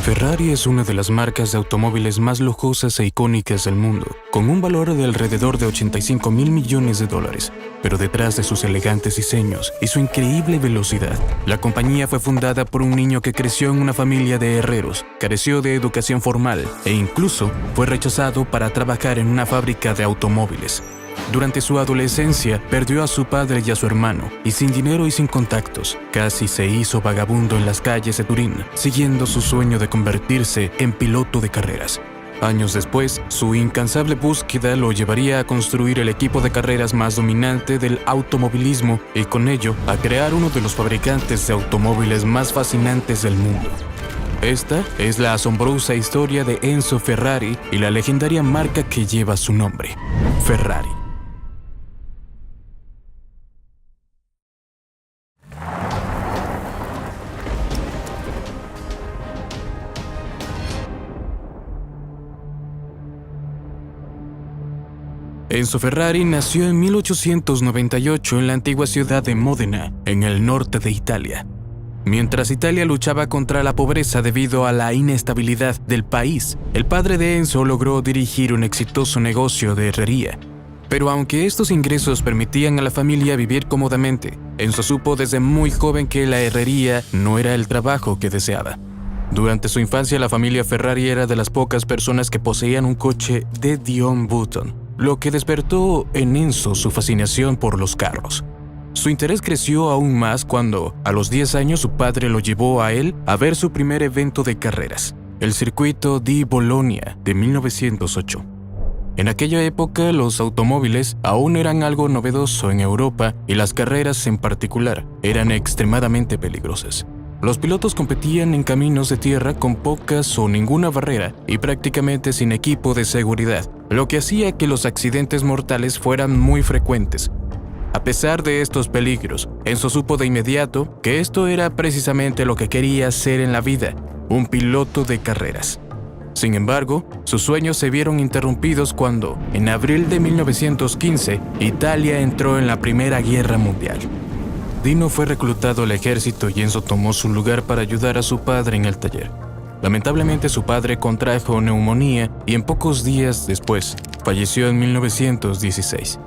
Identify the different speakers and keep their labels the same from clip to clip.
Speaker 1: Ferrari es una de las marcas de automóviles más lujosas e icónicas del mundo, con un valor de alrededor de 85.000 millones de dólares. Pero detrás de sus elegantes diseños y su increíble velocidad, la compañía fue fundada por un niño que creció en una familia de herreros, careció de educación formal e incluso fue rechazado para trabajar en una fábrica de automóviles. Durante su adolescencia, perdió a su padre y a su hermano, y sin dinero y sin contactos, casi se hizo vagabundo en las calles de Turín, siguiendo su sueño de convertirse en piloto de carreras. Años después, su incansable búsqueda lo llevaría a construir el equipo de carreras más dominante del automovilismo y con ello a crear uno de los fabricantes de automóviles más fascinantes del mundo. Esta es la asombrosa historia de Enzo Ferrari y la legendaria marca que lleva su nombre, Ferrari. Enzo Ferrari nació en 1898 en la antigua ciudad de Módena, en el norte de Italia. Mientras Italia luchaba contra la pobreza debido a la inestabilidad del país, el padre de Enzo logró dirigir un exitoso negocio de herrería. Pero aunque estos ingresos permitían a la familia vivir cómodamente, Enzo supo desde muy joven que la herrería no era el trabajo que deseaba. Durante su infancia, la familia Ferrari era de las pocas personas que poseían un coche de Dion Button, lo que despertó en Enzo su fascinación por los carros. Su interés creció aún más cuando, a los 10 años, su padre lo llevó a él a ver su primer evento de carreras, el Circuito di Bologna de 1908. En aquella época, los automóviles aún eran algo novedoso en Europa y las carreras en particular eran extremadamente peligrosas. Los pilotos competían en caminos de tierra con pocas o ninguna barrera y prácticamente sin equipo de seguridad, lo que hacía que los accidentes mortales fueran muy frecuentes. A pesar de estos peligros, Enzo supo de inmediato que esto era precisamente lo que quería hacer en la vida, un piloto de carreras. Sin embargo, sus sueños se vieron interrumpidos cuando, en abril de 1915, Italia entró en la Primera Guerra Mundial. Dino fue reclutado al ejército y Enzo tomó su lugar para ayudar a su padre en el taller. Lamentablemente, su padre contrajo neumonía y en pocos días después falleció en 1916.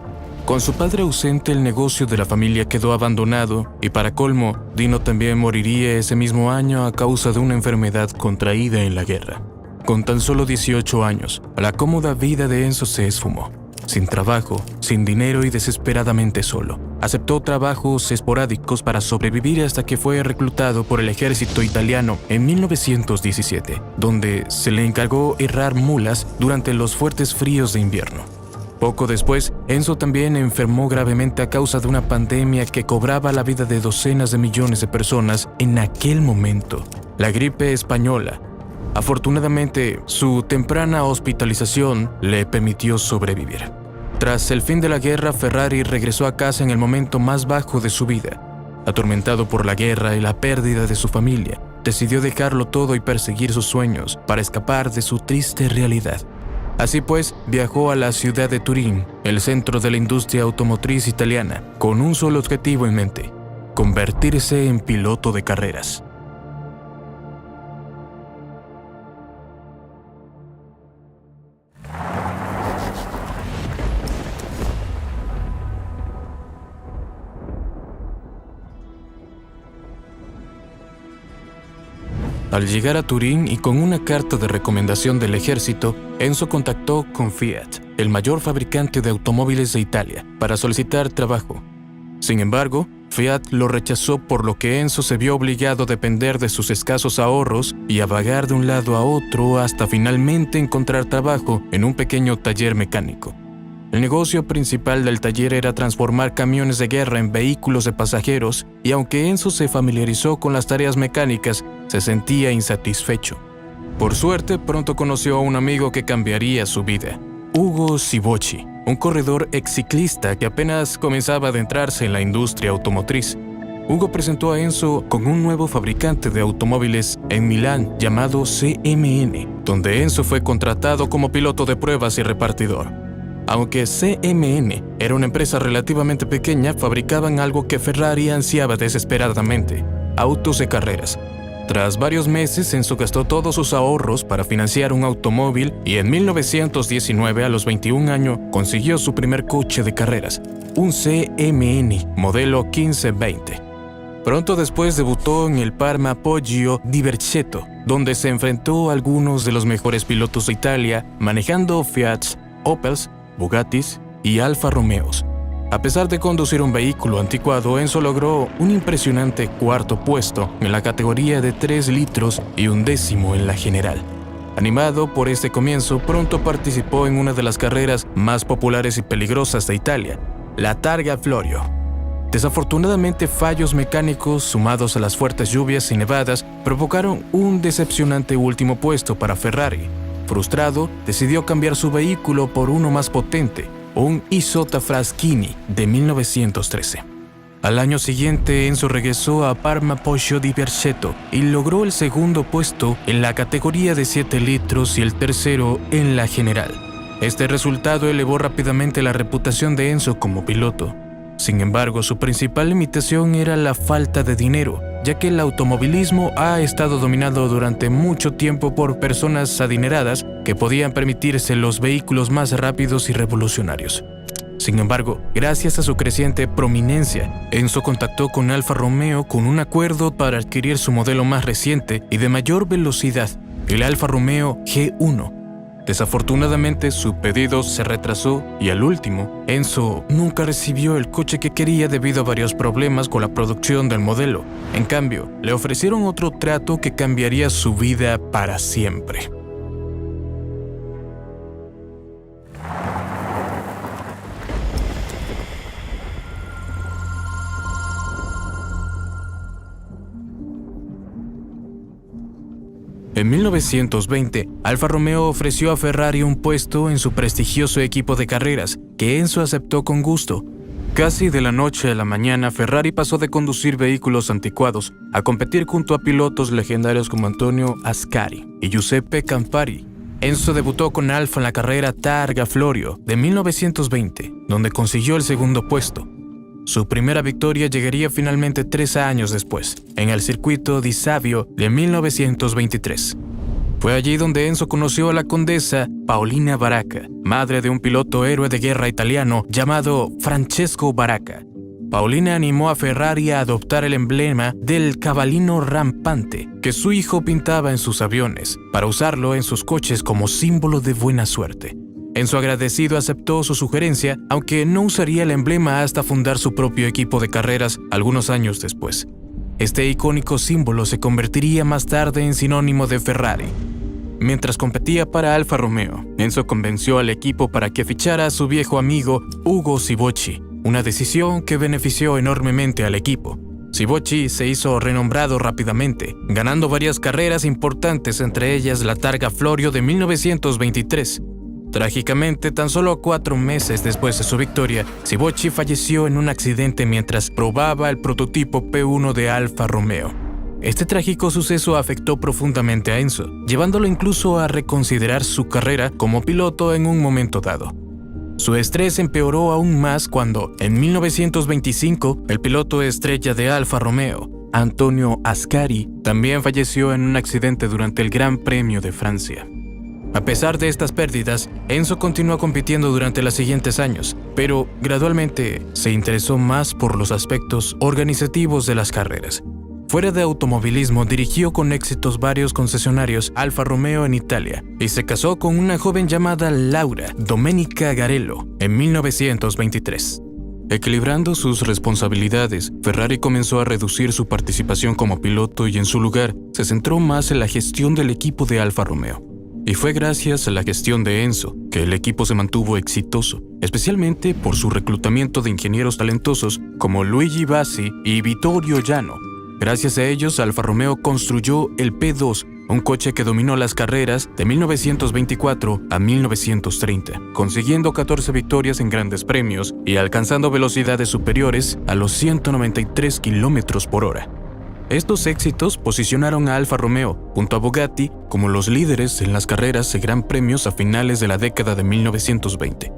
Speaker 1: Con su padre ausente, el negocio de la familia quedó abandonado y para colmo, Dino también moriría ese mismo año a causa de una enfermedad contraída en la guerra. Con tan solo 18 años, la cómoda vida de Enzo se esfumó. Sin trabajo, sin dinero y desesperadamente solo. Aceptó trabajos esporádicos para sobrevivir hasta que fue reclutado por el ejército italiano en 1917, donde se le encargó herrar mulas durante los fuertes fríos de invierno. Poco después, Enzo también enfermó gravemente a causa de una pandemia que cobraba la vida de docenas de millones de personas en aquel momento, la gripe española. Afortunadamente, su temprana hospitalización le permitió sobrevivir. Tras el fin de la guerra, Ferrari regresó a casa en el momento más bajo de su vida. Atormentado por la guerra y la pérdida de su familia, decidió dejarlo todo y perseguir sus sueños para escapar de su triste realidad. Así pues, viajó a la ciudad de Turín, el centro de la industria automotriz italiana, con un solo objetivo en mente: convertirse en piloto de carreras. Al llegar a Turín y con una carta de recomendación del ejército, Enzo contactó con Fiat, el mayor fabricante de automóviles de Italia, para solicitar trabajo. Sin embargo, Fiat lo rechazó, por lo que Enzo se vio obligado a depender de sus escasos ahorros y a vagar de un lado a otro hasta finalmente encontrar trabajo en un pequeño taller mecánico. El negocio principal del taller era transformar camiones de guerra en vehículos de pasajeros y aunque Enzo se familiarizó con las tareas mecánicas, se sentía insatisfecho. Por suerte, pronto conoció a un amigo que cambiaría su vida, Ugo Sivocci, un corredor exciclista que apenas comenzaba a adentrarse en la industria automotriz. Hugo presentó a Enzo con un nuevo fabricante de automóviles en Milán llamado CMN, donde Enzo fue contratado como piloto de pruebas y repartidor. Aunque CMN era una empresa relativamente pequeña, fabricaban algo que Ferrari ansiaba desesperadamente: autos de carreras. Tras varios meses, Enzo gastó todos sus ahorros para financiar un automóvil y en 1919, a los 21 años, consiguió su primer coche de carreras, un CMN modelo 1520. Pronto después debutó en el Parma Poggio di Bercetto, donde se enfrentó a algunos de los mejores pilotos de Italia, manejando Fiats, Opels, Bugattis y Alfa Romeos. A pesar de conducir un vehículo anticuado, Enzo logró un impresionante cuarto puesto en la categoría de 3 litros y 1/10 en la general. Animado por este comienzo, pronto participó en una de las carreras más populares y peligrosas de Italia, la Targa Florio. Desafortunadamente, fallos mecánicos sumados a las fuertes lluvias y nevadas provocaron un decepcionante último puesto para Ferrari. Frustrado, decidió cambiar su vehículo por uno más potente, un Isotta Fraschini de 1913. Al año siguiente, Enzo regresó a Parma Poggio di Bercetto y logró el segundo puesto en la categoría de 7 litros y el tercero en la general. Este resultado elevó rápidamente la reputación de Enzo como piloto. Sin embargo, su principal limitación era la falta de dinero, ya que el automovilismo ha estado dominado durante mucho tiempo por personas adineradas que podían permitirse los vehículos más rápidos y revolucionarios. Sin embargo, gracias a su creciente prominencia, Enzo contactó con Alfa Romeo con un acuerdo para adquirir su modelo más reciente y de mayor velocidad, el Alfa Romeo G1. Desafortunadamente, su pedido se retrasó y al último, Enzo nunca recibió el coche que quería debido a varios problemas con la producción del modelo. En cambio, le ofrecieron otro trato que cambiaría su vida para siempre. En 1920, Alfa Romeo ofreció a Ferrari un puesto en su prestigioso equipo de carreras, que Enzo aceptó con gusto. Casi de la noche a la mañana, Ferrari pasó de conducir vehículos anticuados a competir junto a pilotos legendarios como Antonio Ascari y Giuseppe Campari. Enzo debutó con Alfa en la carrera Targa Florio de 1920, donde consiguió el segundo puesto. Su primera victoria llegaría finalmente 3 años después, en el circuito di Savio de 1923. Fue allí donde Enzo conoció a la condesa Paolina Baracca, madre de un piloto héroe de guerra italiano llamado Francesco Baracca. Paolina animó a Ferrari a adoptar el emblema del cavallino rampante que su hijo pintaba en sus aviones, para usarlo en sus coches como símbolo de buena suerte. Enzo, agradecido, aceptó su sugerencia, aunque no usaría el emblema hasta fundar su propio equipo de carreras algunos años después. Este icónico símbolo se convertiría más tarde en sinónimo de Ferrari. Mientras competía para Alfa Romeo, Enzo convenció al equipo para que fichara a su viejo amigo Ugo Sivocci, una decisión que benefició enormemente al equipo. Sivocci se hizo renombrado rápidamente, ganando varias carreras importantes, entre ellas la Targa Florio de 1923. Trágicamente, tan solo 4 meses después de su victoria, Sivocci falleció en un accidente mientras probaba el prototipo P1 de Alfa Romeo. Este trágico suceso afectó profundamente a Enzo, llevándolo incluso a reconsiderar su carrera como piloto en un momento dado. Su estrés empeoró aún más cuando, en 1925, el piloto estrella de Alfa Romeo, Antonio Ascari, también falleció en un accidente durante el Gran Premio de Francia. A pesar de estas pérdidas, Enzo continuó compitiendo durante los siguientes años, pero gradualmente se interesó más por los aspectos organizativos de las carreras. Fuera de automovilismo, dirigió con éxitos varios concesionarios Alfa Romeo en Italia y se casó con una joven llamada Laura Domenica Garello en 1923. Equilibrando sus responsabilidades, Ferrari comenzó a reducir su participación como piloto y en su lugar se centró más en la gestión del equipo de Alfa Romeo. Y fue gracias a la gestión de Enzo que el equipo se mantuvo exitoso, especialmente por su reclutamiento de ingenieros talentosos como Luigi Bassi y Vittorio Llano. Gracias a ellos, Alfa Romeo construyó el P2, un coche que dominó las carreras de 1924 a 1930, consiguiendo 14 victorias en grandes premios y alcanzando velocidades superiores a los 193 km/h. Estos éxitos posicionaron a Alfa Romeo, junto a Bugatti, como los líderes en las carreras de gran premios a finales de la década de 1920.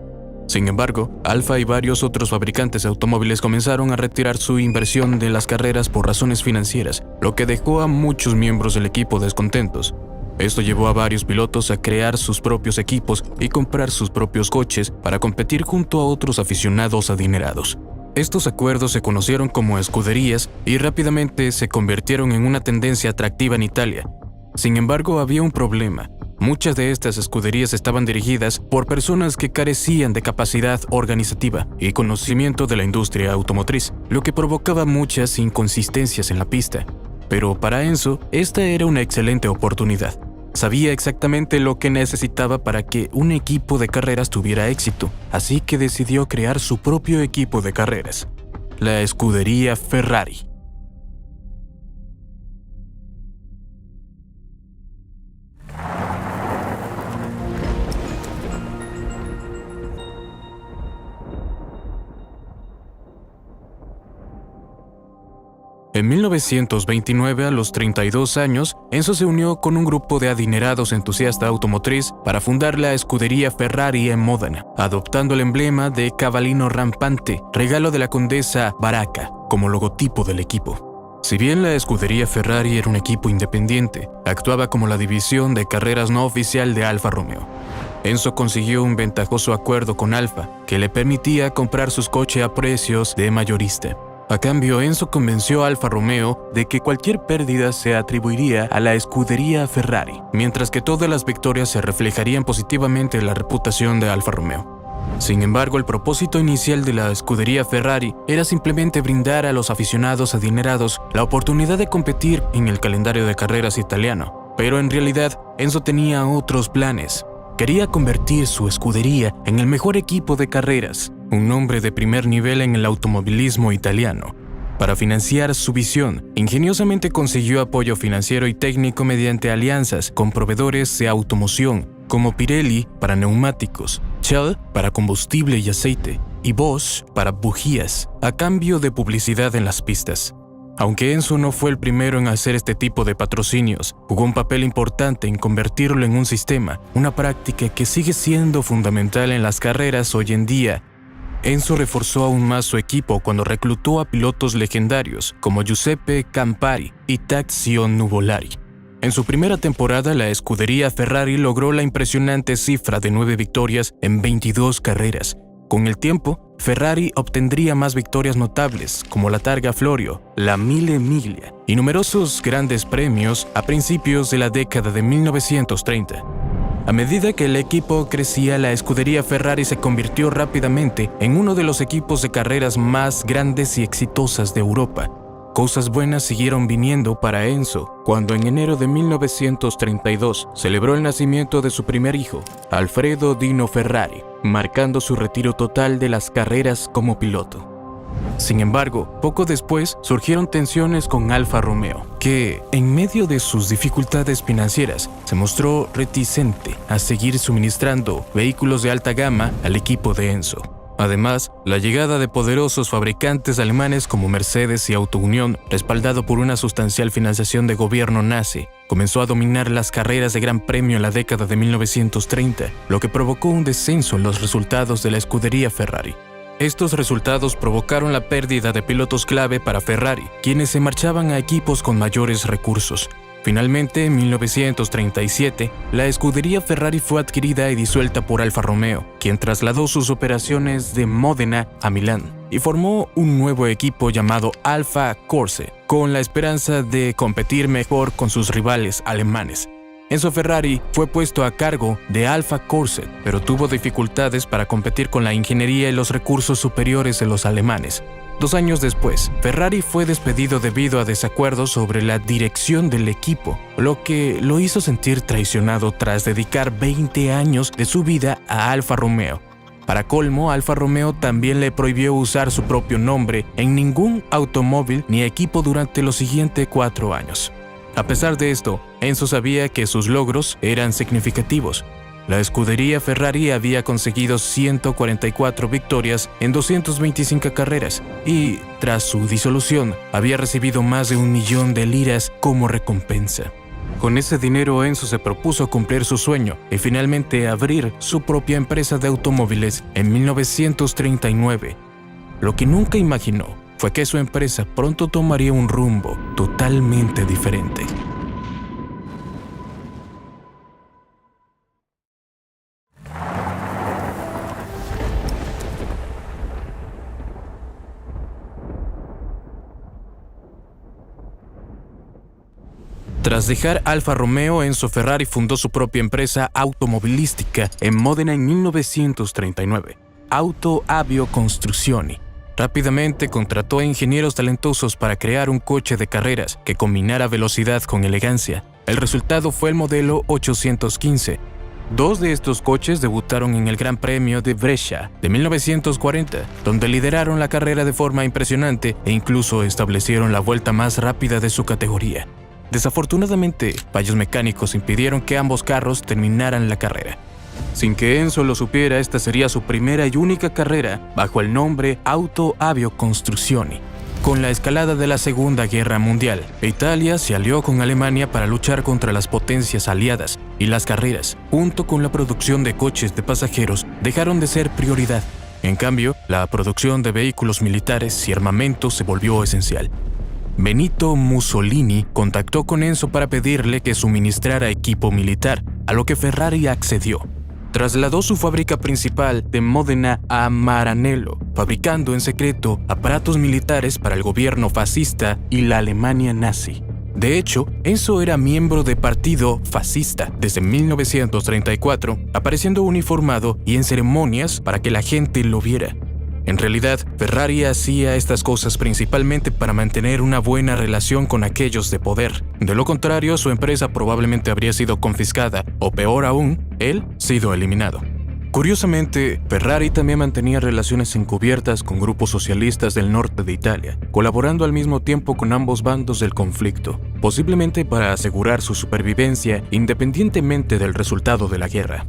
Speaker 1: Sin embargo, Alfa y varios otros fabricantes de automóviles comenzaron a retirar su inversión de las carreras por razones financieras, lo que dejó a muchos miembros del equipo descontentos. Esto llevó a varios pilotos a crear sus propios equipos y comprar sus propios coches para competir junto a otros aficionados adinerados. Estos acuerdos se conocieron como escuderías y rápidamente se convirtieron en una tendencia atractiva en Italia. Sin embargo, había un problema. Muchas de estas escuderías estaban dirigidas por personas que carecían de capacidad organizativa y conocimiento de la industria automotriz, lo que provocaba muchas inconsistencias en la pista. Pero para Enzo, esta era una excelente oportunidad. Sabía exactamente lo que necesitaba para que un equipo de carreras tuviera éxito, así que decidió crear su propio equipo de carreras, la escudería Ferrari. En 1929, a los 32 años, Enzo se unió con un grupo de adinerados entusiastas automotriz para fundar la escudería Ferrari en Módena, adoptando el emblema de Cavallino Rampante, regalo de la condesa Baracca, como logotipo del equipo. Si bien la escudería Ferrari era un equipo independiente, actuaba como la división de carreras no oficial de Alfa Romeo. Enzo consiguió un ventajoso acuerdo con Alfa, que le permitía comprar sus coches a precios de mayorista. A cambio, Enzo convenció a Alfa Romeo de que cualquier pérdida se atribuiría a la escudería Ferrari, mientras que todas las victorias se reflejarían positivamente en la reputación de Alfa Romeo. Sin embargo, el propósito inicial de la escudería Ferrari era simplemente brindar a los aficionados adinerados la oportunidad de competir en el calendario de carreras italiano. Pero en realidad, Enzo tenía otros planes. Quería convertir su escudería en el mejor equipo de carreras, un nombre de primer nivel en el automovilismo italiano. Para financiar su visión, ingeniosamente consiguió apoyo financiero y técnico mediante alianzas con proveedores de automoción, como Pirelli para neumáticos, Shell para combustible y aceite, y Bosch para bujías, a cambio de publicidad en las pistas. Aunque Enzo no fue el primero en hacer este tipo de patrocinios, jugó un papel importante en convertirlo en un sistema, una práctica que sigue siendo fundamental en las carreras hoy en día. Enzo reforzó aún más su equipo cuando reclutó a pilotos legendarios como Giuseppe Campari y Tazio Nuvolari. En su primera temporada, la escudería Ferrari logró la impresionante cifra de 9 victorias en 22 carreras. Con el tiempo, Ferrari obtendría más victorias notables, como la Targa Florio, la Mille Miglia y numerosos grandes premios a principios de la década de 1930. A medida que el equipo crecía, la escudería Ferrari se convirtió rápidamente en uno de los equipos de carreras más grandes y exitosas de Europa. Cosas buenas siguieron viniendo para Enzo cuando en enero de 1932 celebró el nacimiento de su primer hijo, Alfredo Dino Ferrari, marcando su retiro total de las carreras como piloto. Sin embargo, poco después surgieron tensiones con Alfa Romeo, que, en medio de sus dificultades financieras, se mostró reticente a seguir suministrando vehículos de alta gama al equipo de Enzo. Además, la llegada de poderosos fabricantes alemanes como Mercedes y Auto Unión, respaldado por una sustancial financiación de gobierno nazi, comenzó a dominar las carreras de Gran Premio en la década de 1930, lo que provocó un descenso en los resultados de la escudería Ferrari. Estos resultados provocaron la pérdida de pilotos clave para Ferrari, quienes se marchaban a equipos con mayores recursos. Finalmente, en 1937, la escudería Ferrari fue adquirida y disuelta por Alfa Romeo, quien trasladó sus operaciones de Módena a Milán y formó un nuevo equipo llamado Alfa Corse, con la esperanza de competir mejor con sus rivales alemanes. Enzo Ferrari fue puesto a cargo de Alfa Corse, pero tuvo dificultades para competir con la ingeniería y los recursos superiores de los alemanes. 2 años después, Ferrari fue despedido debido a desacuerdos sobre la dirección del equipo, lo que lo hizo sentir traicionado tras dedicar 20 años de su vida a Alfa Romeo. Para colmo, Alfa Romeo también le prohibió usar su propio nombre en ningún automóvil ni equipo durante los siguientes 4 años. A pesar de esto, Enzo sabía que sus logros eran significativos. La escudería Ferrari había conseguido 144 victorias en 225 carreras y, tras su disolución, había recibido más de 1 millón de liras como recompensa. Con ese dinero, Enzo se propuso cumplir su sueño y finalmente abrir su propia empresa de automóviles en 1939. Lo que nunca imaginó fue que su empresa pronto tomaría un rumbo totalmente diferente. Tras dejar Alfa Romeo, Enzo Ferrari fundó su propia empresa automovilística en Módena en 1939, Auto Avio Costruzioni. Rápidamente contrató a ingenieros talentosos para crear un coche de carreras que combinara velocidad con elegancia. El resultado fue el modelo 815. Dos de estos coches debutaron en el Gran Premio de Brescia de 1940, donde lideraron la carrera de forma impresionante e incluso establecieron la vuelta más rápida de su categoría. Desafortunadamente, fallos mecánicos impidieron que ambos carros terminaran la carrera. Sin que Enzo lo supiera, esta sería su primera y única carrera bajo el nombre Auto Avio Costruzioni. Con la escalada de la Segunda Guerra Mundial, Italia se alió con Alemania para luchar contra las potencias aliadas, y las carreras, junto con la producción de coches de pasajeros, dejaron de ser prioridad. En cambio, la producción de vehículos militares y armamento se volvió esencial. Benito Mussolini contactó con Enzo para pedirle que suministrara equipo militar, a lo que Ferrari accedió. Trasladó su fábrica principal de Módena a Maranello, fabricando en secreto aparatos militares para el gobierno fascista y la Alemania nazi. De hecho, Enzo era miembro del partido fascista desde 1934, apareciendo uniformado y en ceremonias para que la gente lo viera. En realidad, Ferrari hacía estas cosas principalmente para mantener una buena relación con aquellos de poder. De lo contrario, su empresa probablemente habría sido confiscada, o peor aún, él sido eliminado. Curiosamente, Ferrari también mantenía relaciones encubiertas con grupos socialistas del norte de Italia, colaborando al mismo tiempo con ambos bandos del conflicto, posiblemente para asegurar su supervivencia independientemente del resultado de la guerra.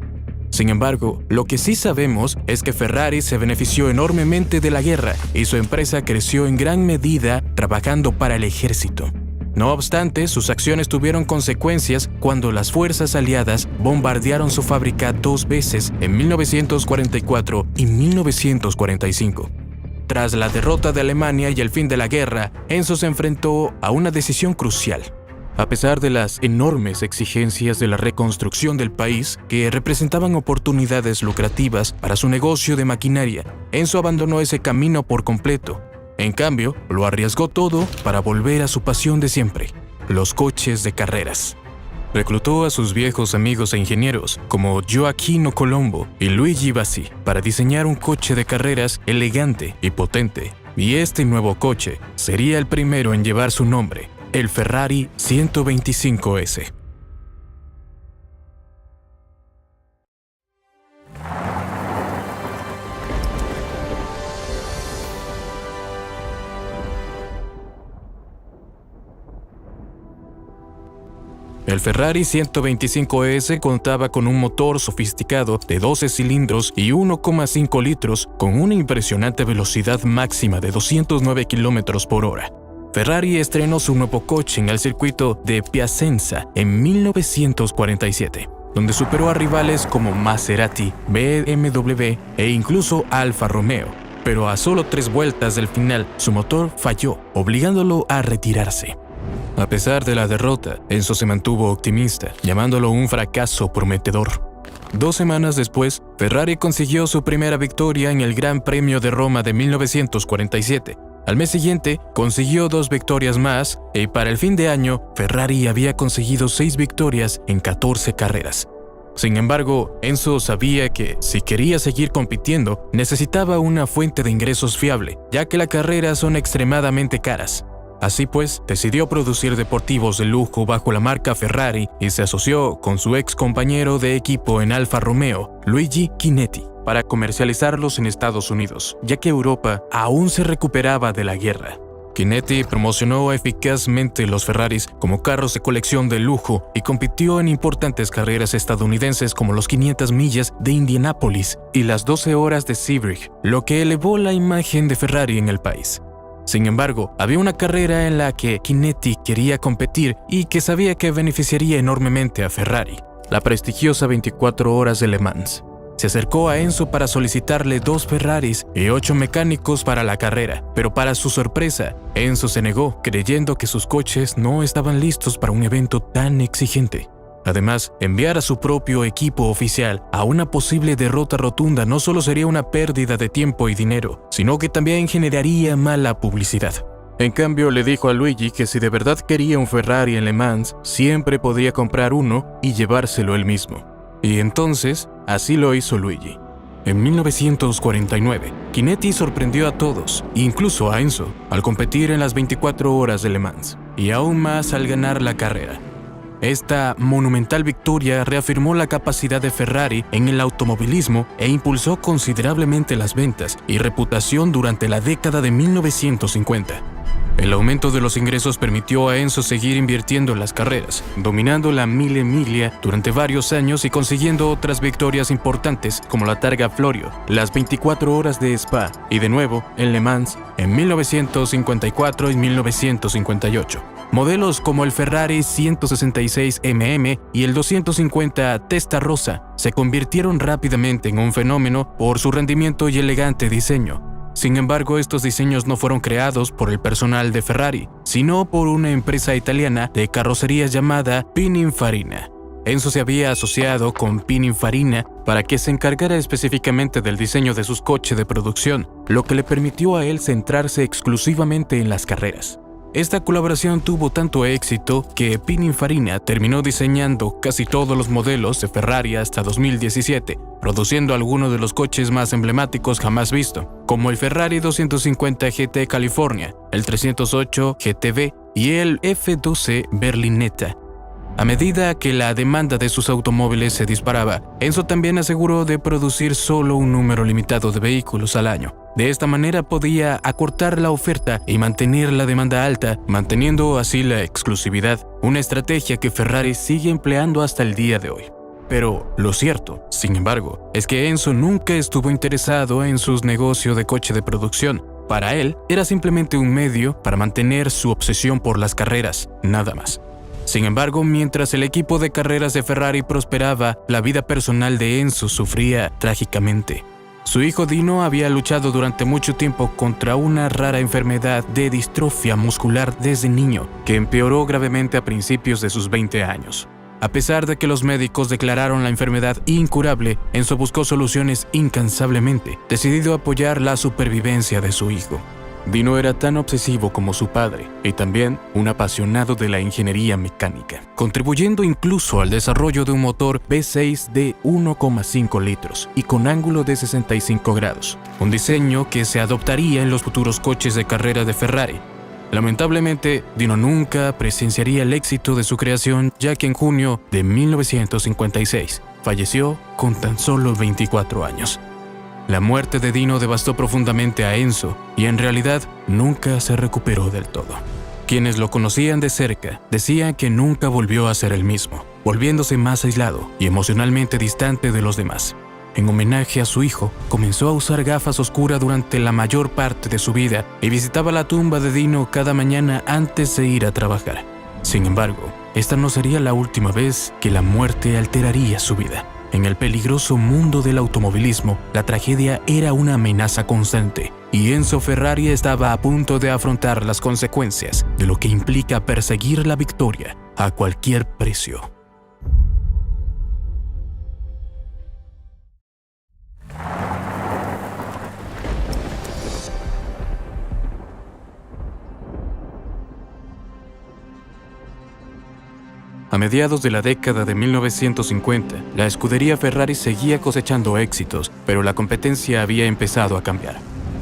Speaker 1: Sin embargo, lo que sí sabemos es que Ferrari se benefició enormemente de la guerra y su empresa creció en gran medida trabajando para el ejército. No obstante, sus acciones tuvieron consecuencias cuando las fuerzas aliadas bombardearon su fábrica 2 veces en 1944 y 1945. Tras la derrota de Alemania y el fin de la guerra, Enzo se enfrentó a una decisión crucial. A pesar de las enormes exigencias de la reconstrucción del país, que representaban oportunidades lucrativas para su negocio de maquinaria, Enzo abandonó ese camino por completo. En cambio, lo arriesgó todo para volver a su pasión de siempre, los coches de carreras. Reclutó a sus viejos amigos e ingenieros, como Gioacchino Colombo y Luigi Bassi, para diseñar un coche de carreras elegante y potente. Y este nuevo coche sería el primero en llevar su nombre, el Ferrari 125S. El Ferrari 125S contaba con un motor sofisticado de 12 cilindros y 1,5 litros con una impresionante velocidad máxima de 209 km por hora. Ferrari estrenó su nuevo coche en el circuito de Piacenza en 1947, donde superó a rivales como Maserati, BMW e incluso Alfa Romeo. Pero a solo 3 vueltas del final, su motor falló, obligándolo a retirarse. A pesar de la derrota, Enzo se mantuvo optimista, llamándolo un fracaso prometedor. 2 semanas después, Ferrari consiguió su primera victoria en el Gran Premio de Roma de 1947. Al mes siguiente, consiguió 2 victorias más y para el fin de año, Ferrari había conseguido 6 victorias en 14 carreras. Sin embargo, Enzo sabía que, si quería seguir compitiendo, necesitaba una fuente de ingresos fiable, ya que las carreras son extremadamente caras. Así pues, decidió producir deportivos de lujo bajo la marca Ferrari y se asoció con su ex compañero de equipo en Alfa Romeo, Luigi Chinetti, para comercializarlos en Estados Unidos, ya que Europa aún se recuperaba de la guerra. Chinetti promocionó eficazmente los Ferraris como carros de colección de lujo y compitió en importantes carreras estadounidenses como los 500 millas de Indianápolis y las 12 horas de Sebring, lo que elevó la imagen de Ferrari en el país. Sin embargo, había una carrera en la que Chinetti quería competir y que sabía que beneficiaría enormemente a Ferrari, la prestigiosa 24 horas de Le Mans. Se acercó a Enzo para solicitarle 2 Ferraris y 8 mecánicos para la carrera, pero para su sorpresa, Enzo se negó, creyendo que sus coches no estaban listos para un evento tan exigente. Además, enviar a su propio equipo oficial a una posible derrota rotunda no solo sería una pérdida de tiempo y dinero, sino que también generaría mala publicidad. En cambio, le dijo a Luigi que si de verdad quería un Ferrari en Le Mans, siempre podría comprar uno y llevárselo él mismo. Y entonces, así lo hizo Luigi. En 1949, Chinetti sorprendió a todos, incluso a Enzo, al competir en las 24 horas de Le Mans, y aún más al ganar la carrera. Esta monumental victoria reafirmó la capacidad de Ferrari en el automovilismo e impulsó considerablemente las ventas y reputación durante la década de 1950. El aumento de los ingresos permitió a Enzo seguir invirtiendo en las carreras, dominando la Mille Miglia durante varios años y consiguiendo otras victorias importantes como la Targa Florio, las 24 horas de Spa y de nuevo en Le Mans en 1954 y 1958. Modelos como el Ferrari 166 MM y el 250 Testarossa se convirtieron rápidamente en un fenómeno por su rendimiento y elegante diseño. Sin embargo, estos diseños no fueron creados por el personal de Ferrari, sino por una empresa italiana de carrocerías llamada Pininfarina. Enzo se había asociado con Pininfarina para que se encargara específicamente del diseño de sus coches de producción, lo que le permitió a él centrarse exclusivamente en las carreras. Esta colaboración tuvo tanto éxito que Pininfarina terminó diseñando casi todos los modelos de Ferrari hasta 2017, produciendo algunos de los coches más emblemáticos jamás visto, como el Ferrari 250 GT California, el 308 GTB y el F12 Berlinetta. A medida que la demanda de sus automóviles se disparaba, Enzo también aseguró de producir solo un número limitado de vehículos al año. De esta manera podía acortar la oferta y mantener la demanda alta, manteniendo así la exclusividad, una estrategia que Ferrari sigue empleando hasta el día de hoy. Pero lo cierto, sin embargo, es que Enzo nunca estuvo interesado en sus negocios de coche de producción. Para él, era simplemente un medio para mantener su obsesión por las carreras, nada más. Sin embargo, mientras el equipo de carreras de Ferrari prosperaba, la vida personal de Enzo sufría trágicamente. Su hijo Dino había luchado durante mucho tiempo contra una rara enfermedad de distrofia muscular desde niño, que empeoró gravemente a principios de sus 20 años. A pesar de que los médicos declararon la enfermedad incurable, Enzo buscó soluciones incansablemente, decidido a apoyar la supervivencia de su hijo. Dino era tan obsesivo como su padre y también un apasionado de la ingeniería mecánica, contribuyendo incluso al desarrollo de un motor V6 de 1,5 litros y con ángulo de 65 grados, un diseño que se adoptaría en los futuros coches de carrera de Ferrari. Lamentablemente, Dino nunca presenciaría el éxito de su creación, ya que en junio de 1956 falleció con tan solo 24 años. La muerte de Dino devastó profundamente a Enzo y en realidad nunca se recuperó del todo. Quienes lo conocían de cerca decían que nunca volvió a ser el mismo, volviéndose más aislado y emocionalmente distante de los demás. En homenaje a su hijo, comenzó a usar gafas oscuras durante la mayor parte de su vida y visitaba la tumba de Dino cada mañana antes de ir a trabajar. Sin embargo, esta no sería la última vez que la muerte alteraría su vida. En el peligroso mundo del automovilismo, la tragedia era una amenaza constante, y Enzo Ferrari estaba a punto de afrontar las consecuencias de lo que implica perseguir la victoria a cualquier precio. A mediados de la década de 1950, la escudería Ferrari seguía cosechando éxitos, pero la competencia había empezado a cambiar.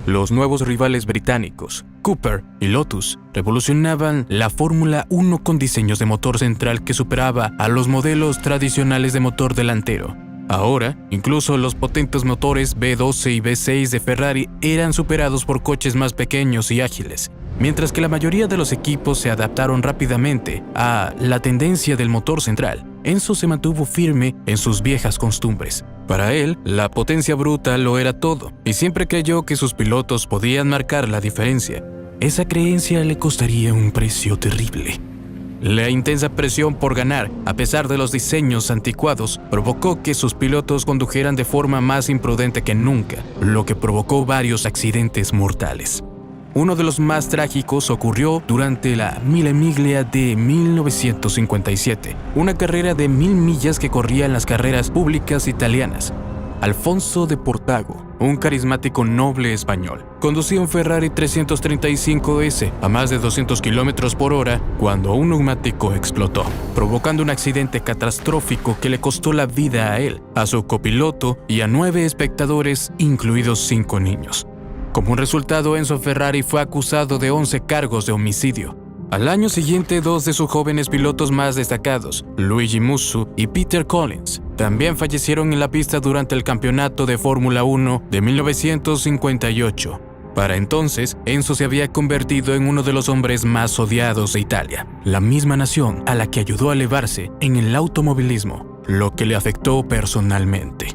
Speaker 1: Los nuevos rivales británicos, Cooper y Lotus, revolucionaban la Fórmula 1 con diseños de motor central que superaba a los modelos tradicionales de motor delantero. Ahora, incluso los potentes motores V12 y V6 de Ferrari eran superados por coches más pequeños y ágiles. Mientras que la mayoría de los equipos se adaptaron rápidamente a la tendencia del motor central, Enzo se mantuvo firme en sus viejas costumbres. Para él, la potencia bruta lo era todo, y siempre creyó que sus pilotos podían marcar la diferencia. esa creencia le costaría un precio terrible. La intensa presión por ganar, a pesar de los diseños anticuados, provocó que sus pilotos condujeran de forma más imprudente que nunca, lo que provocó varios accidentes mortales. Uno de los más trágicos ocurrió durante la Mille Miglia de 1957, una carrera de 1000 millas que corría en las carreras públicas italianas. Alfonso de Portago, un carismático noble español, conducía un Ferrari 335S a más de 200 km por hora cuando un neumático explotó, provocando un accidente catastrófico que le costó la vida a él, a su copiloto y a 9 espectadores, incluidos 5 niños. Como un resultado, Enzo Ferrari fue acusado de 11 cargos de homicidio. Al año siguiente, 2 de sus jóvenes pilotos más destacados, Luigi Musso y Peter Collins, también fallecieron en la pista durante el campeonato de Fórmula 1 de 1958. Para entonces, Enzo se había convertido en uno de los hombres más odiados de Italia, la misma nación a la que ayudó a elevarse en el automovilismo, lo que le afectó personalmente.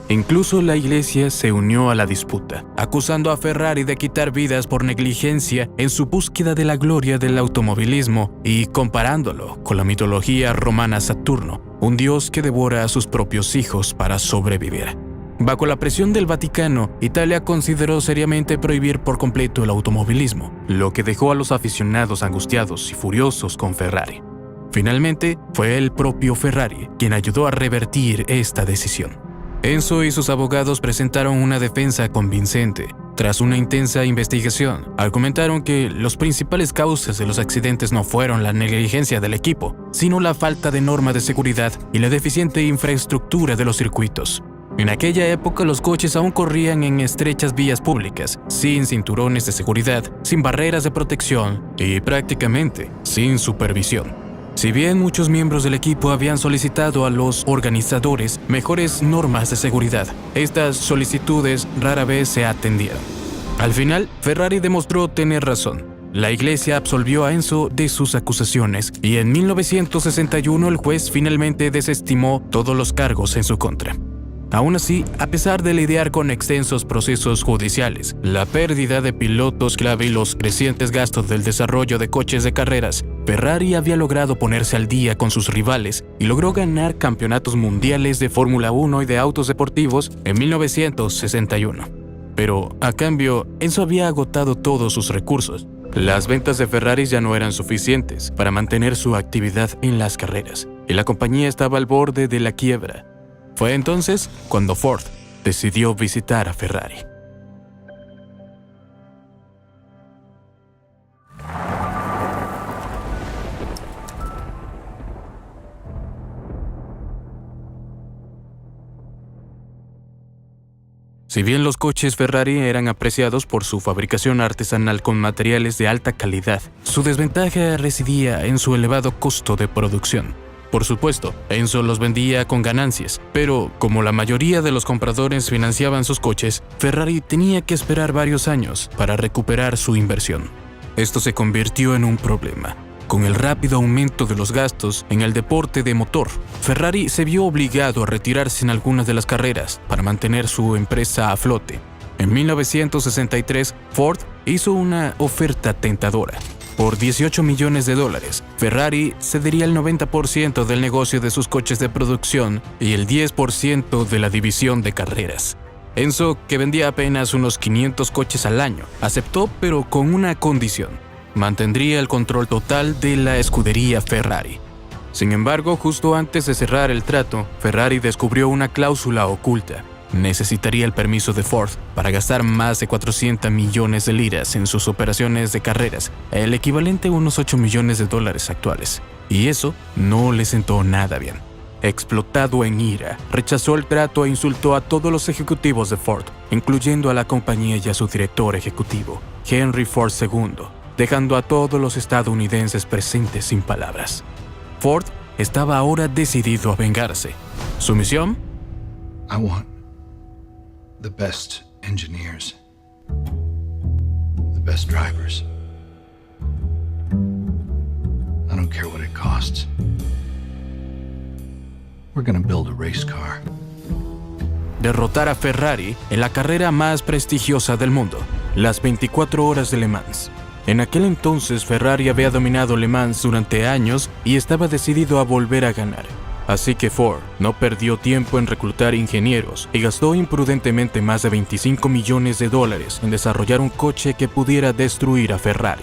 Speaker 1: Incluso la iglesia se unió a la disputa, acusando a Ferrari de quitar vidas por negligencia en su búsqueda de la gloria del automovilismo y comparándolo con la mitología romana Saturno, un dios que devora a sus propios hijos para sobrevivir. Bajo la presión del Vaticano, Italia consideró seriamente prohibir por completo el automovilismo, lo que dejó a los aficionados angustiados y furiosos con Ferrari. Finalmente, fue el propio Ferrari quien ayudó a revertir esta decisión. Enzo y sus abogados presentaron una defensa convincente. Tras una intensa investigación, argumentaron que las principales causas de los accidentes no fueron la negligencia del equipo, sino la falta de normas de seguridad y la deficiente infraestructura de los circuitos. En aquella época los coches aún corrían en estrechas vías públicas, sin cinturones de seguridad, sin barreras de protección y prácticamente sin supervisión. Si bien muchos miembros del equipo habían solicitado a los organizadores mejores normas de seguridad, estas solicitudes rara vez se atendieron. Al final, Ferrari demostró tener razón. La iglesia absolvió a Enzo de sus acusaciones y en 1961 el juez finalmente desestimó todos los cargos en su contra. Aún así, a pesar de lidiar con extensos procesos judiciales, la pérdida de pilotos clave y los crecientes gastos del desarrollo de coches de carreras, Ferrari había logrado ponerse al día con sus rivales y logró ganar campeonatos mundiales de Fórmula 1 y de autos deportivos en 1961. Pero, a cambio, Enzo había agotado todos sus recursos. Las ventas de Ferrari ya no eran suficientes para mantener su actividad en las carreras, y la compañía estaba al borde de la quiebra. Fue entonces cuando Ford decidió visitar a Ferrari. Si bien los coches Ferrari eran apreciados por su fabricación artesanal con materiales de alta calidad, su desventaja residía en su elevado costo de producción. Por supuesto, Enzo los vendía con ganancias, pero como la mayoría de los compradores financiaban sus coches, Ferrari tenía que esperar varios años para recuperar su inversión. Esto se convirtió en un problema. Con el rápido aumento de los gastos en el deporte de motor, Ferrari se vio obligado a retirarse en algunas de las carreras para mantener su empresa a flote. En 1963, Ford hizo una oferta tentadora. Por $18 millones, Ferrari cedería el 90% del negocio de sus coches de producción y el 10% de la división de carreras. Enzo, que vendía apenas unos 500 coches al año, aceptó, pero con una condición: mantendría el control total de la escudería Ferrari. Sin embargo, justo antes de cerrar el trato, Ferrari descubrió una cláusula oculta. Necesitaría el permiso de Ford para gastar más de 400 millones de liras en sus operaciones de carreras, el equivalente a unos $8 millones actuales. Y eso no le sentó nada bien. Explotado en ira, rechazó el trato e insultó a todos los ejecutivos de Ford, incluyendo a la compañía y a su director ejecutivo, Henry Ford II, dejando a todos los estadounidenses presentes sin palabras. Ford estaba ahora decidido a vengarse. ¿Su misión?
Speaker 2: I want the best engineers, the best drivers. I don't care what it costs. We're gonna build a race car.
Speaker 1: Derrotar a Ferrari en la carrera más prestigiosa del mundo, las 24 horas de Le Mans. En aquel entonces Ferrari había dominado Le Mans durante años y estaba decidido a volver a ganar. Así que Ford no perdió tiempo en reclutar ingenieros y gastó imprudentemente más de $25 millones en desarrollar un coche que pudiera destruir a Ferrari.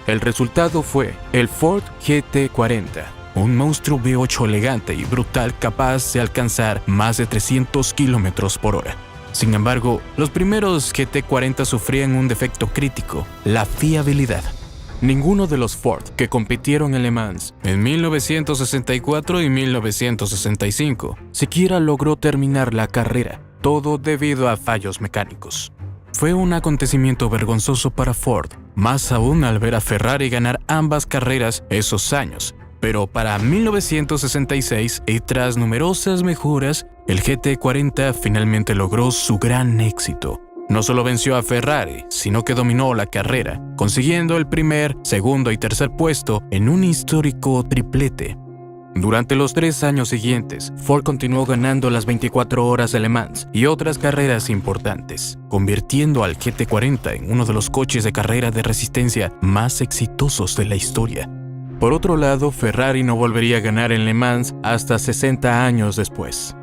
Speaker 1: El resultado fue el Ford GT40, un monstruo V8 elegante y brutal capaz de alcanzar más de 300 km por hora. Sin embargo, los primeros GT40 sufrían un defecto crítico: la fiabilidad. Ninguno de los Ford que compitieron en Le Mans en 1964 y 1965 siquiera logró terminar la carrera, todo debido a fallos mecánicos. Fue un acontecimiento vergonzoso para Ford, más aún al ver a Ferrari ganar ambas carreras esos años. Pero para 1966, y tras numerosas mejoras, el GT40 finalmente logró su gran éxito. No solo venció a Ferrari, sino que dominó la carrera, consiguiendo el primer, segundo y tercer puesto en un histórico triplete. Durante los 3 años siguientes, Ford continuó ganando las 24 horas de Le Mans y otras carreras importantes, convirtiendo al GT40 en uno de los coches de carrera de resistencia más exitosos de la historia. Por otro lado, Ferrari no volvería a ganar en Le Mans hasta 60 años después.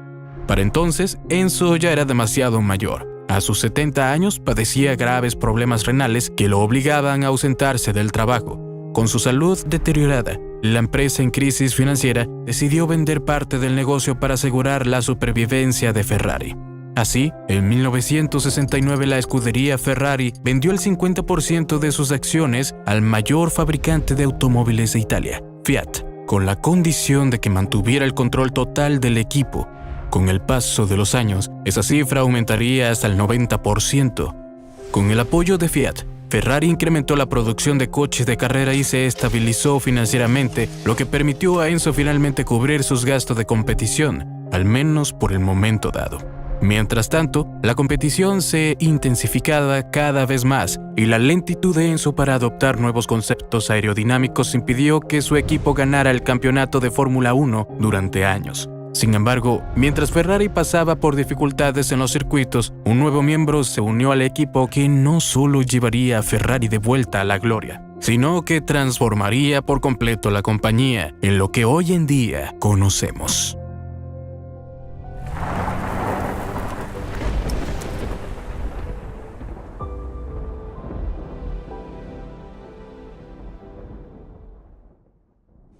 Speaker 1: Para entonces, Enzo ya era demasiado mayor. A sus 70 años padecía graves problemas renales que lo obligaban a ausentarse del trabajo. Con su salud deteriorada, la empresa en crisis financiera decidió vender parte del negocio para asegurar la supervivencia de Ferrari. Así, en 1969 la escudería Ferrari vendió el 50% de sus acciones al mayor fabricante de automóviles de Italia, Fiat, con la condición de que mantuviera el control total del equipo. Con el paso de los años, esa cifra aumentaría hasta el 90%. Con el apoyo de Fiat, Ferrari incrementó la producción de coches de carrera y se estabilizó financieramente, lo que permitió a Enzo finalmente cubrir sus gastos de competición, al menos por el momento dado. Mientras tanto, la competición se intensificaba cada vez más y la lentitud de Enzo para adoptar nuevos conceptos aerodinámicos impidió que su equipo ganara el campeonato de Fórmula 1 durante años. Sin embargo, mientras Ferrari pasaba por dificultades en los circuitos, un nuevo miembro se unió al equipo que no solo llevaría a Ferrari de vuelta a la gloria, sino que transformaría por completo la compañía en lo que hoy en día conocemos.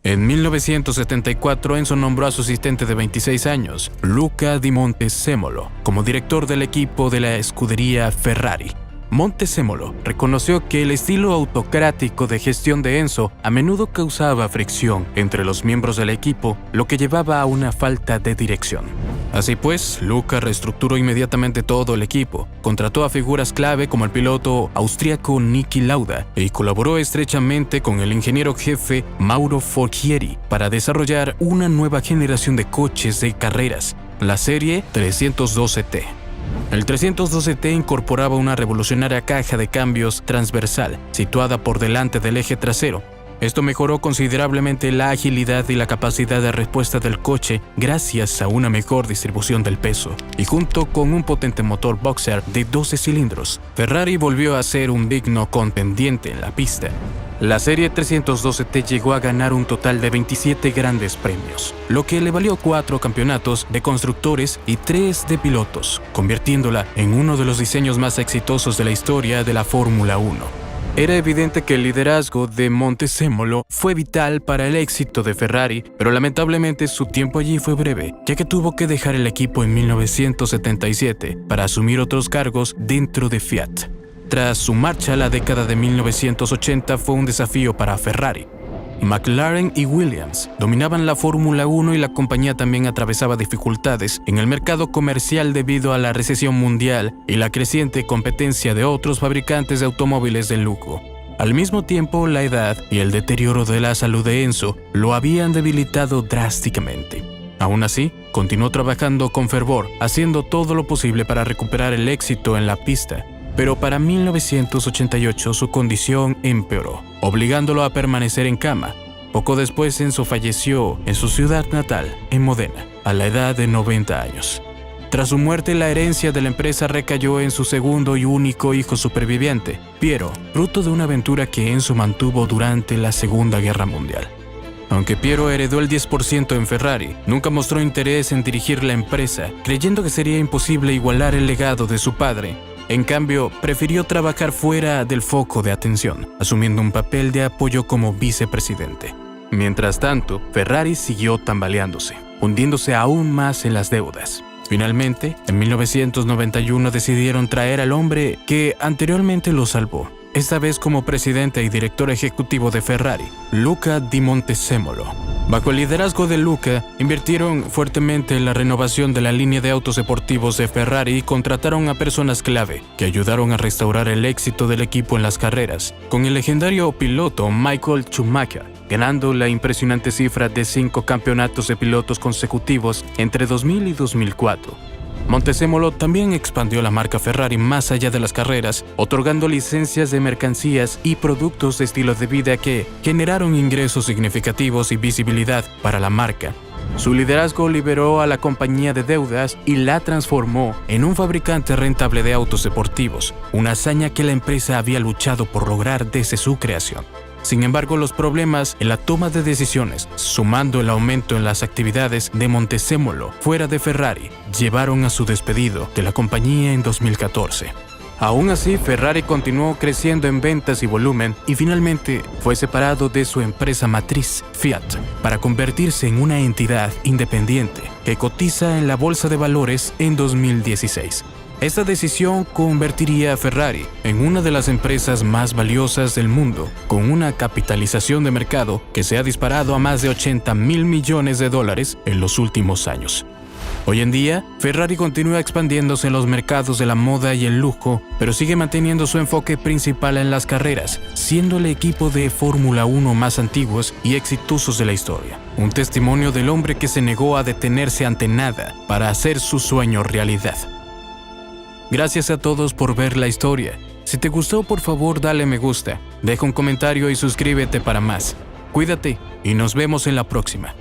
Speaker 1: En 1974, Enzo nombró a su asistente de 26 años, Luca Di Montezemolo, como director del equipo de la escudería Ferrari. Montezemolo reconoció que el estilo autocrático de gestión de Enzo a menudo causaba fricción entre los miembros del equipo, lo que llevaba a una falta de dirección. Así pues, Luca reestructuró inmediatamente todo el equipo, contrató a figuras clave como el piloto austríaco Niki Lauda y colaboró estrechamente con el ingeniero jefe Mauro Forchieri para desarrollar una nueva generación de coches de carreras, la serie 312T. El 312T incorporaba una revolucionaria caja de cambios transversal situada por delante del eje trasero. Esto mejoró considerablemente la agilidad y la capacidad de respuesta del coche gracias a una mejor distribución del peso. Y junto con un potente motor boxer de 12 cilindros, Ferrari volvió a ser un digno contendiente en la pista. La serie 312T llegó a ganar un total de 27 grandes premios, lo que le valió 4 campeonatos de constructores y 3 de pilotos, convirtiéndola en uno de los diseños más exitosos de la historia de la Fórmula 1. Era evidente que el liderazgo de Montezemolo fue vital para el éxito de Ferrari, pero lamentablemente su tiempo allí fue breve, ya que tuvo que dejar el equipo en 1977 para asumir otros cargos dentro de Fiat. Tras su marcha, la década de 1980 fue un desafío para Ferrari. McLaren y Williams dominaban la Fórmula 1 y la compañía también atravesaba dificultades en el mercado comercial debido a la recesión mundial y la creciente competencia de otros fabricantes de automóviles de lujo. Al mismo tiempo, la edad y el deterioro de la salud de Enzo lo habían debilitado drásticamente. Aún así, continuó trabajando con fervor, haciendo todo lo posible para recuperar el éxito en la pista. Pero para 1988 su condición empeoró, obligándolo a permanecer en cama. Poco después Enzo falleció en su ciudad natal, en Modena, a la edad de 90 años. Tras su muerte, la herencia de la empresa recayó en su segundo y único hijo superviviente, Piero, fruto de una aventura que Enzo mantuvo durante la Segunda Guerra Mundial. Aunque Piero heredó el 10% en Ferrari, nunca mostró interés en dirigir la empresa, creyendo que sería imposible igualar el legado de su padre. En cambio, prefirió trabajar fuera del foco de atención, asumiendo un papel de apoyo como vicepresidente. Mientras tanto, Ferrari siguió tambaleándose, hundiéndose aún más en las deudas. Finalmente, en 1991 decidieron traer al hombre que anteriormente lo salvó, esta vez como presidente y director ejecutivo de Ferrari, Luca Di Montezemolo. Bajo el liderazgo de Luca, invirtieron fuertemente en la renovación de la línea de autos deportivos de Ferrari y contrataron a personas clave que ayudaron a restaurar el éxito del equipo en las carreras, con el legendario piloto Michael Schumacher, ganando la impresionante cifra de 5 campeonatos de pilotos consecutivos entre 2000 y 2004. Montezemolo también expandió la marca Ferrari más allá de las carreras, otorgando licencias de mercancías y productos de estilo de vida que generaron ingresos significativos y visibilidad para la marca. Su liderazgo liberó a la compañía de deudas y la transformó en un fabricante rentable de autos deportivos, una hazaña que la empresa había luchado por lograr desde su creación. Sin embargo, los problemas en la toma de decisiones, sumando el aumento en las actividades de Montezemolo fuera de Ferrari, llevaron a su despedido de la compañía en 2014. Aún así, Ferrari continuó creciendo en ventas y volumen y finalmente fue separado de su empresa matriz, Fiat, para convertirse en una entidad independiente que cotiza en la bolsa de valores en 2016. Esta decisión convertiría a Ferrari en una de las empresas más valiosas del mundo, con una capitalización de mercado que se ha disparado a más de $80 mil millones en los últimos años. Hoy en día, Ferrari continúa expandiéndose en los mercados de la moda y el lujo, pero sigue manteniendo su enfoque principal en las carreras, siendo el equipo de Fórmula 1 más antiguos y exitosos de la historia. Un testimonio del hombre que se negó a detenerse ante nada para hacer su sueño realidad. Gracias a todos por ver la historia. Si te gustó, por favor dale me gusta, deja un comentario y suscríbete para más. Cuídate y nos vemos en la próxima.